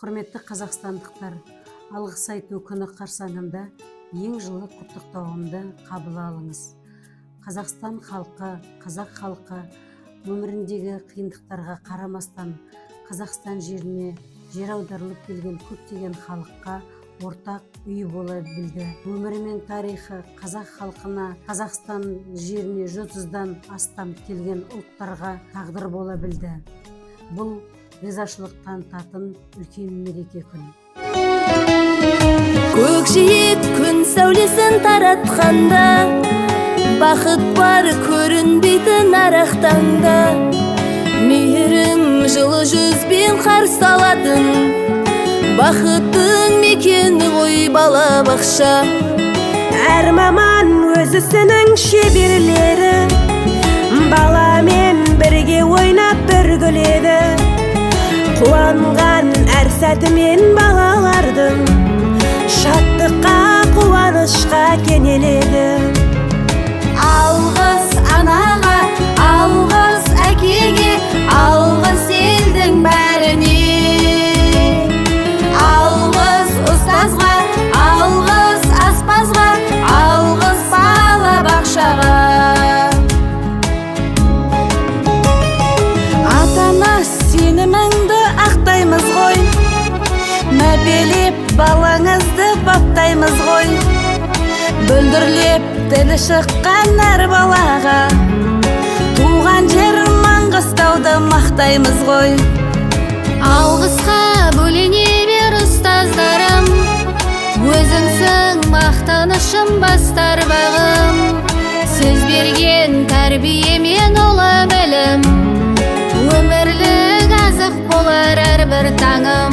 Құрметті қазақстандықтар, алғыс айту күні қарсаңында ең жылы құттықтауымды қабыл алыңыз. Қазақстан халқы, қазақ халқы өміріндегі қиындықтарға қарамастан Қазақстан жеріне жер аударылып келген көптеген халыққа ортақ үй бола білді. Өмірі мен тарихы қазақ халқына, Қазақстан жеріне 130-дан астам келген ұлттарға тағдыр бола білді. Бұл ризашылық танытатын үлкен мереке күн. Көкжиек күн сәулесін таратқанда, бақыт бар көрінбейтін арақтаңда, мейірім жылы жүзбен қарсы алатын, бақыттың мекені ғой балабақша. Әр маман өз ісінің шеберлері, баламен бірге ойнап бір күледі. Қуанған әр сәтімен балалардың шаттыққа, қуанышқа кенеледі. Алғыс анаға, алғыс әкеге, алғыс елдің бәріне. Алғыс ұстазға, алғыс аспазға, алғыс балабақшаға. Ата-ана сеніміңді ақтаймыз ғой, мәпелеп балаңызды баптаймыз ғой. Бүлдірлеп тілі шыққан әр балаға, туған жер Маңғыстауды мақтаймыз ғой. Алғысқа бөлене бер ұстаздарым, өзіңсің мақтанышым, бастар бағым. Сіз берген тәрбие мен ұлы білім, өмірлік азық болар әрбір таңым.